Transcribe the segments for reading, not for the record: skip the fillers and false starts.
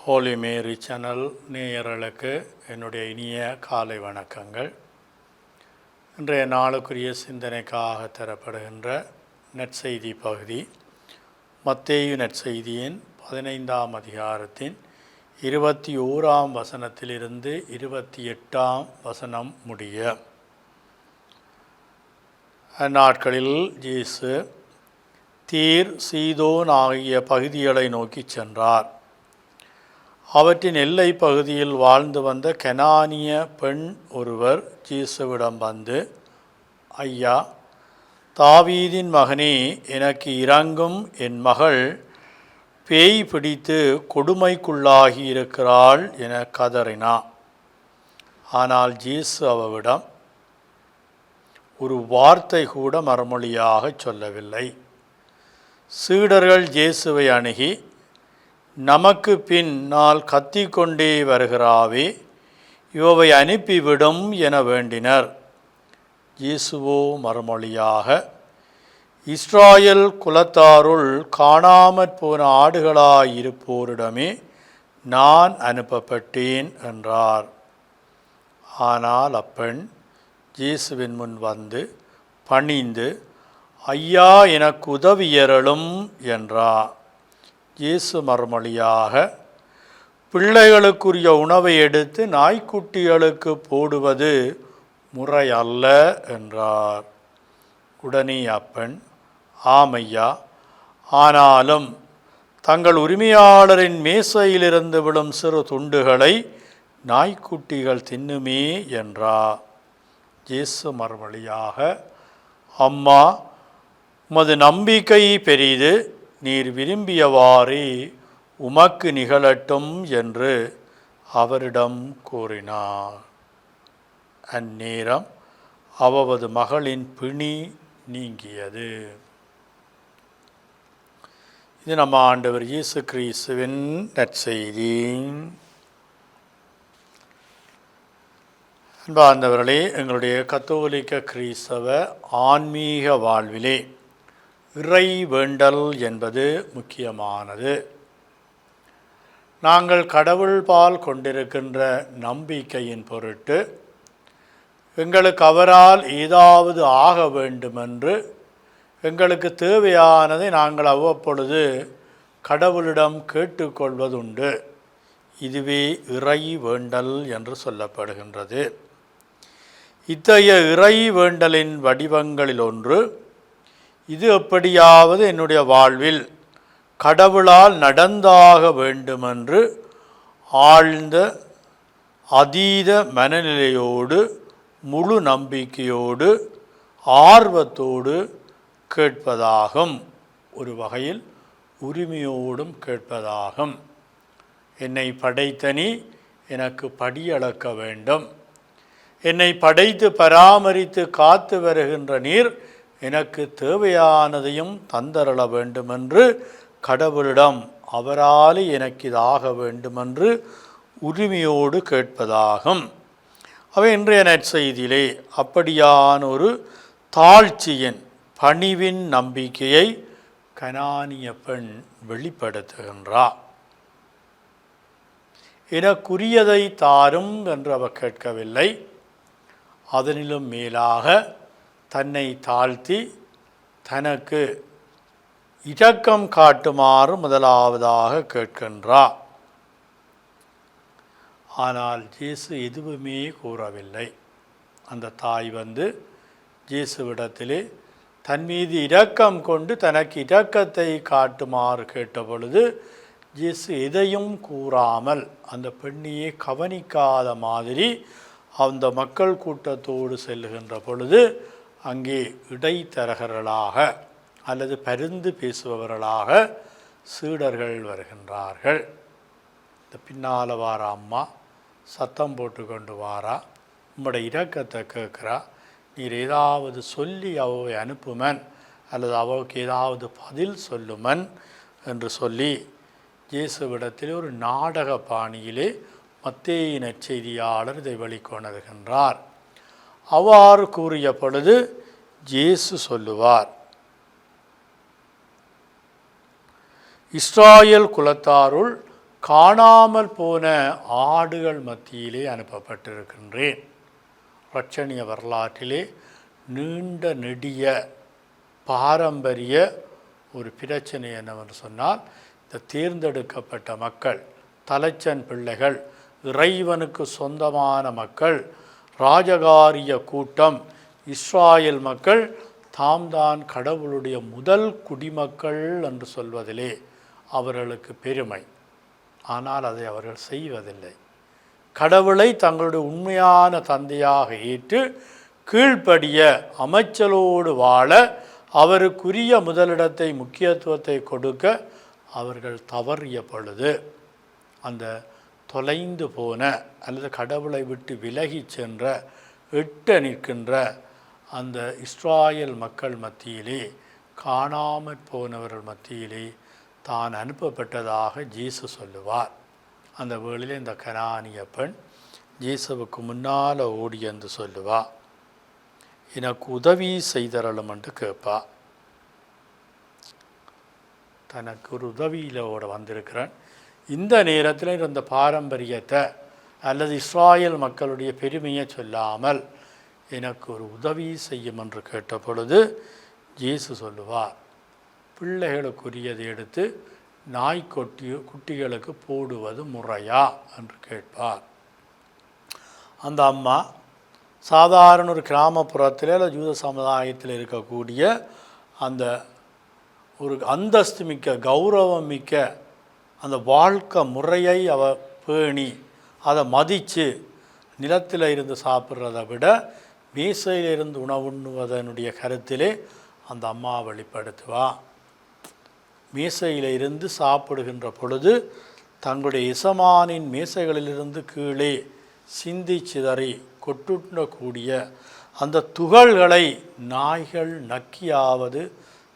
ஹோலி மேரி channel நேயர்களுக்கு என்னுடைய இனிய காலை வணக்கங்கள். இன்றைய நாளுக்குரிய சிந்தனைக்காக தரப்படுகின்ற நற்செய்தி பகுதி மத்தேயு நற்செய்தியின் 15ஆம் அதிகாரத்தின் 21ஆம் வசனத்திலிருந்து 28ஆம் வசனம் முடிய. அந்நாட்களில் இயேசு தீர் சீதோன் ஆகிய பகுதிகளை நோக்கி சென்றார். அவற்றின் எல்லை பகுதியில் வாழ்ந்து வந்த கெனானிய பெண் ஒருவர் இயேசுவிடம் வந்து, ஐயா, தாவீதின் மகனே, எனக்கு இரங்கும், என் மகள் பேய் பிடித்து கொடுமைக்குள்ளாகி இருக்கிறாள் என கதறினார். ஆனால் இயேசு அவரிடம் ஒரு வார்த்தை கூட மறுமொழியாக சொல்லவில்லை. சீடர்கள் இயேசுவை அணுகி, நமக்கு பின்னால் கத்திக்கொண்டே வருகிறாவே, இவவை அனுப்பிவிடும் என வேண்டினர். இயேசுவோ மறுமொழியாக, இஸ்ராயல் குலத்தாருள் காணாமற் போன ஆடுகளாயிருப்போரிடமே நான் அனுப்பப்பட்டேன் என்றார். ஆனால் அப்பெண் இயேசுவின் முன் வந்து பணிந்து, ஐயா, எனக்கு உதவியருளும் என்றார். இயேசு மறுமொழியாக, பிள்ளைகளுக்குரிய உணவை எடுத்து நாய்க்குட்டிகளுக்கு போடுவது முறையல்ல என்றார். உடனே அப்பெண், ஆமையா, ஆனாலும் தங்கள் உரிமையாளரின் மேசையிலிருந்து விழும் சிறு துண்டுகளை நாய்க்குட்டிகள் தின்னுமே என்றார். இயேசு மறுமொழியாக, அம்மா, உமது நம்பிக்கை பெரிது, நீர் விரும்பியவாறே உமக்கு நிகழட்டும் என்று அவரிடம் கூறினார். அந்நேரம் அவரது மகளின் பிணி நீங்கியது. இது நம்ம ஆண்டவர் இயேசு கிறிஸ்துவின் நற்செய்தி. அன்பார்ந்தவர்களே, எங்களுடைய கத்தோலிக்க கிறிஸ்தவ ஆன்மீக வாழ்விலே இறை வேண்டல் என்பது முக்கியமானது. நாங்கள் கடவுள் பால் கொண்டிருக்கின்ற நம்பிக்கையின் பொருட்டு எங்களுக்கு அவரால் ஏதாவது ஆக வேண்டுமென்று எங்களுக்கு தேவையானதை நாங்கள் அவ்வப்பொழுது கடவுளிடம் கேட்டுக்கொள்வதுண்டு. இதுவே இறை வேண்டல் என்று சொல்லப்படுகின்றது. இத்தகைய இறை வேண்டலின் வடிவங்களில் ஒன்று, இது எப்படியாவது என்னுடைய வாழ்வில் கடவுளால் நடந்தாக வேண்டுமென்று ஆழ்ந்த அதீத மனநிலையோடு, முழு நம்பிக்கையோடு, ஆர்வத்தோடு கேட்பதாகும். ஒரு வகையில் உரிமையோடும் கேட்பதாகும். என்னை படைத்த நீ எனக்கு படியளக்க வேண்டும். என்னை படைத்து பராமரித்து காத்து வருகின்ற நீர் எனக்கு தேவையானதையும் தந்தரள வேண்டுமென்று கடவுளிடம் அவராலே எனக்கு இதாக வேண்டுமென்று உரிமையோடு கேட்பதாகும். அவை இன்றைய நற்செய்தியிலே அப்படியான ஒரு தாழ்ச்சியின், பணிவின் நம்பிக்கையை கனானிய பெண் வெளிப்படுத்துகின்றார். எனக்குரியதை தாரும் என்று அவர் கேட்கவில்லை. அதனிலும் மேலாக தன்னை தாழ்த்தி தனக்கு இரக்கம் காட்டுமாறு முதலாவதாக கேட்கின்றார். ஆனால் இயேசு எதுவுமே கூறவில்லை. அந்த தாய் வந்து இயேசுவிடத்திலே தன் மீது இரக்கம் கொண்டு தனக்கு இரக்கத்தை காட்டுமாறு கேட்டபொழுது இயேசு எதையும் கூறாமல் அந்த பெண்ணையே கவனிக்காத மாதிரி அந்த மக்கள் கூட்டத்தோடு செல்லுகின்ற பொழுது அங்கே இடைத்தரகர்களாக அல்லது பரிந்து பேசுபவர்களாக சீடர்கள் வருகின்றார்கள். இந்த பின்னால் வார அம்மா சத்தம் போட்டு கொண்டு வாரா, உம்முடைய இரக்கத்தை கேட்குறா, நீர் ஏதாவது சொல்லி அவை அனுப்புமன் அல்லது அவளுக்கு ஏதாவது பதில் சொல்லுமன் என்று சொல்லி இயேசுவிடத்தில் ஒரு நாடக பாணியிலே மத்தேயு நற்செய்தியாளர் இதை வெளிக்கொணர்கின்றார். அவ்வாறு கூறிய பொழுது இயேசு சொல்லுவார், இஸ்ராயல் குலத்தாருள் காணாமல் போன ஆடுகள் மத்தியிலே அனுப்பப்பட்டிருக்கின்றேன். இரட்சணிய வரலாற்றிலே நீண்ட நெடிய பாரம்பரிய ஒரு பிரச்சனை என்னவென்று சொன்னால், இந்த தேர்ந்தெடுக்கப்பட்ட மக்கள், தலைச்சன் பிள்ளைகள், இறைவனுக்கு சொந்தமான மக்கள், ராஜகாரிய கூட்டம், இஸ்ராயல் மக்கள் தாம் தான் கடவுளுடைய முதல் குடிமக்கள் என்று சொல்வதிலே அவர்களுக்கு பெருமை. ஆனால் அதை அவர்கள் செய்வதில்லை. கடவுளை தங்களுடைய உண்மையான தந்தையாக ஏற்று கீழ்ப்படிய, அமைச்சலோடு வாழ, அவருக்குரிய முதலிடத்தை, முக்கியத்துவத்தை கொடுக்க அவர்கள் தவறிய பொழுது, அந்த தொலைந்து போன அல்லது கடவுளை விட்டு விலகி சென்ற, எட்ட நிற்கின்ற அந்த இஸ்ராயல் மக்கள் மத்தியிலே, காணாமற் போனவர்கள் மத்தியிலே தான் அனுப்பப்பட்டதாக ஜேசு சொல்லுவார். அந்த வேளையில் இந்த கனானிய பெண் ஜேசுவுக்கு முன்னால் ஓடி என்று சொல்லுவா, எனக்கு உதவி செய்தரலும் என்று கேட்பா. தனக்கு ஒரு உதவியிலோடு வந்திருக்கிறேன். இந்த நேரத்தில் இருந்த பாரம்பரியத்தை அல்லது இஸ்ராயல் மக்களுடைய பெருமையை சொல்லாமல் எனக்கு ஒரு உதவி செய்யும் என்று கேட்ட பொழுது ஜேசு சொல்லுவார், பிள்ளைகளுக்குரியதை எடுத்து குட்டிகளுக்கு போடுவது முறையா என்று கேட்பார். அந்த அம்மா சாதாரண ஒரு கிராமப்புறத்தில் அல்லது யூத சமுதாயத்தில் இருக்கக்கூடிய அந்த ஒரு அந்தஸ்து மிக்க, கௌரவம் மிக்க அந்த வாழ்க்கை முறையை அவ பேணி அதை மதித்து நிலத்தில் இருந்து சாப்பிட்றதை விட மேசையிலிருந்து உணவுண்ணுவதனுடைய கருத்திலே அந்த அம்மா வெளிப்படுத்துவா. மேசையில் இருந்து சாப்பிடுகின்ற பொழுது தங்களுடைய எசமானின் மேசைகளிலிருந்து கீழே சிந்தி சிதறி கொட்டுண்ணக்கூடிய அந்த துகள்களை நாய்கள் நக்கியாவது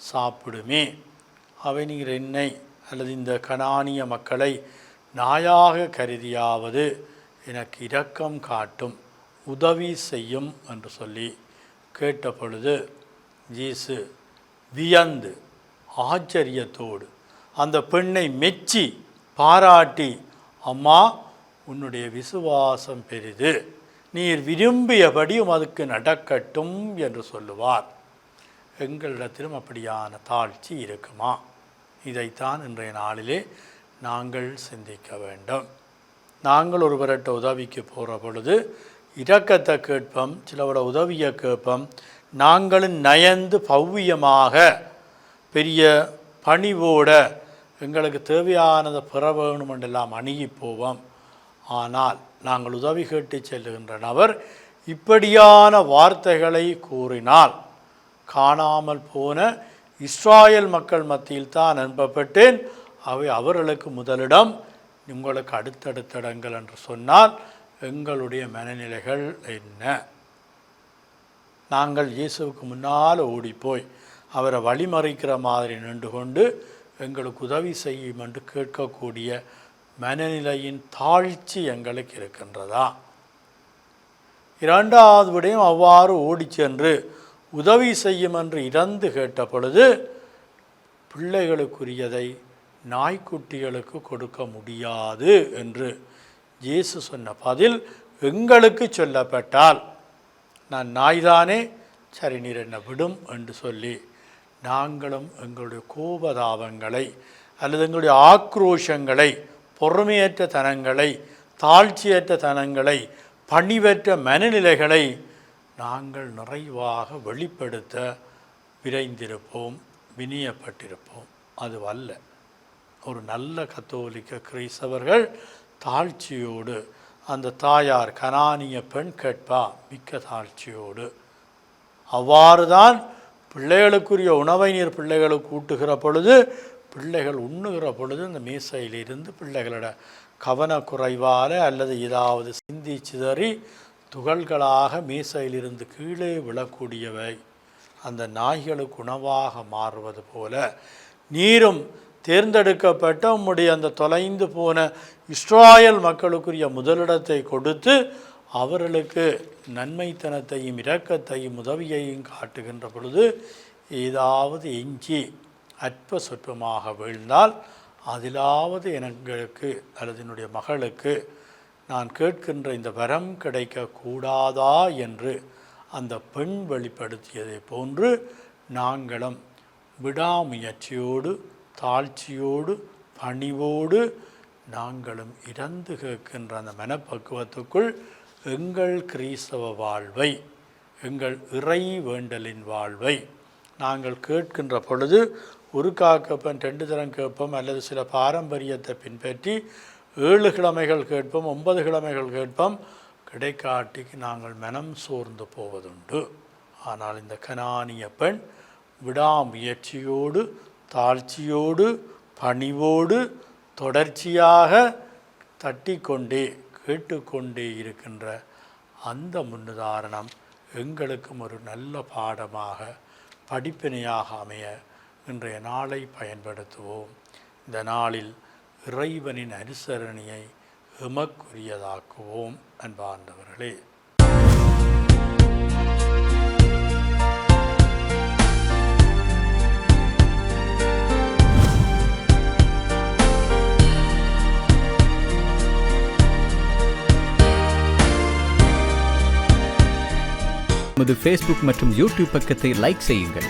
சாப்பிடுமே. அவை நீர் என்னை அல்லது இந்த கனானிய மக்களை நாயாக கருதியாவது எனக்கு இரக்கம் காட்டும், உதவி செய்யும் என்று சொல்லி கேட்ட பொழுது இயேசு வியந்து ஆச்சரியத்தோடு அந்த பெண்ணை மெச்சி பாராட்டி, அம்மா உன்னுடைய விசுவாசம் பெரிது, நீர் விரும்பியபடியும் அதுக்கு நடக்கட்டும் என்று சொல்லுவார். எங்களிடத்திலும் அப்படியான தாழ்ச்சி இருக்குமா? இதைத்தான் இன்றைய நாளிலே நாங்கள் சிந்திக்க வேண்டும். நாங்கள் ஒருவர்கிட்ட உதவிக்கு போகிற பொழுது இரக்கத்தை கேட்போம், சிலவோட உதவியை கேட்போம். நாங்களும் நயந்து பவ்வியமாக பெரிய பணிவோட எங்களுக்கு தேவையானதை பெற வேணும் என்றெல்லாம் அணுகி போவோம். ஆனால் நாங்கள் உதவி கேட்டு செல்லுகின்ற நபர் இப்படியான வார்த்தைகளை கூறினால், காணாமல் போன இஸ்ராயல் மக்கள் மத்தியில் தான் அனுப்பப்பட்டேன், அவை அவர்களுக்கு முதலிடம், உங்களுக்கு அடுத்தடுத்த இடங்கள் என்று சொன்னால் எங்களுடைய மனநிலைகள் என்ன? நாங்கள் இயேசுவுக்கு முன்னால் ஓடிப்போய் அவரை வழிமறிக்கிற மாதிரி நின்று கொண்டு எங்களுக்கு உதவி செய்யும் என்று கேட்கக்கூடிய மனநிலையின் தாழ்ச்சி எங்களுக்கு இருக்கின்றதா? இரண்டாவது விடையும் அவ்வாறு ஓடி சென்று உதவி செய்யும் என்று இறந்து கேட்ட பொழுது பிள்ளைகளுக்குரியதை நாய்க்குட்டிகளுக்கு கொடுக்க முடியாது என்று இயேசு சொன்ன பதில் எங்களுக்கு சொல்லப்பட்டால், நான் நாய்தானே, சரி நீர் என்ன விடும் என்று சொல்லி நாங்களும் எங்களுடைய கோபதாபங்களை அல்லது எங்களுடைய ஆக்ரோஷங்களை, பொறுமையற்ற தனங்களை, தாழ்ச்சியற்ற தனங்களை, பணிவற்ற மனநிலைகளை நாங்கள் நிறைவாக வெளிப்படுத்த விரைந்திருப்போம், வினியப்பட்டிருப்போம். அதுவல்ல. ஒரு நல்ல கத்தோலிக்க கிறிஸ்தவர்கள் தாழ்ச்சியோடு, அந்த தாயார் கனானிய பெண் கேட்பா மிக்க தாழ்ச்சியோடு, அவ்வாறு தான் பிள்ளைகளுக்குரிய உணவை நீர் பிள்ளைகளுக்கு ஊட்டுகிற பொழுது, பிள்ளைகள் உண்ணுகிற பொழுது அந்த மேசையிலிருந்து பிள்ளைகளோட கவனக்குறைவால் அல்லது ஏதாவது சிந்தி சிதறி துகள்களாக மேசையிலிருந்து கீழே விழக்கூடியவை அந்த நாய்களுக்கு உணவாக மாறுவது போல, நீரும் தேர்ந்தெடுக்கப்பட்ட உம்முடைய அந்த தொலைந்து போன இஸ்ராயல் மக்களுக்குரிய முதலிடத்தை கொடுத்து அவர்களுக்கு நன்மைத்தனத்தையும் இரக்கத்தையும் உதவியையும் காட்டுகின்ற பொழுது ஏதாவது எஞ்சி அற்ப சொற்பமாக வீழ்ந்தால் அதிலாவது எங்களுக்கு அல்லது என்னுடைய மகளுக்கு நான் கேட்கின்ற இந்த வரம் கிடைக்கக்கூடாதா என்று அந்த பெண் வெளிப்படுத்தியதை போன்று நாங்களும் விடாமுயற்சியோடு தாழ்ச்சியோடு பணிவோடு நாங்களும் இறந்து கேட்கின்ற அந்த மனப்பக்குவத்துக்குள் எங்கள் கிறிஸ்தவ வாழ்வை, எங்கள் இறை வேண்டலின் வாழ்வை நாங்கள் கேட்கின்ற பொழுது ஒரு கேட்போம், 2 தரம் கேட்போம், அல்லது சில பாரம்பரியத்தை பின்பற்றி 7 கிழமைகள் கேட்போம், 9 கிழமைகள் கேட்போம், கிடைக்காட்டிக்கு நாங்கள் மனம் சோர்ந்து போவதுண்டு. ஆனால் இந்த கனானிய பெண் விடாமுயற்சியோடு தாழ்ச்சியோடு பணிவோடு தொடர்ச்சியாக தட்டிக்கொண்டே கேட்டுக்கொண்டே இருக்கின்ற அந்த முன்னுதாரணம் எங்களுக்கும் ஒரு நல்ல பாடமாக படிப்பினையாக அமைய இன்றைய நாளை பயன்படுத்துவோம். இந்த நாளில் இறைவனின் அனுசரணையை எமக்குரியதாக்குவோம். அன்பார்ந்தவர்களே, நமது ஃபேஸ்புக் மற்றும் யூடியூப் பக்கத்தை லைக் செய்யுங்கள்.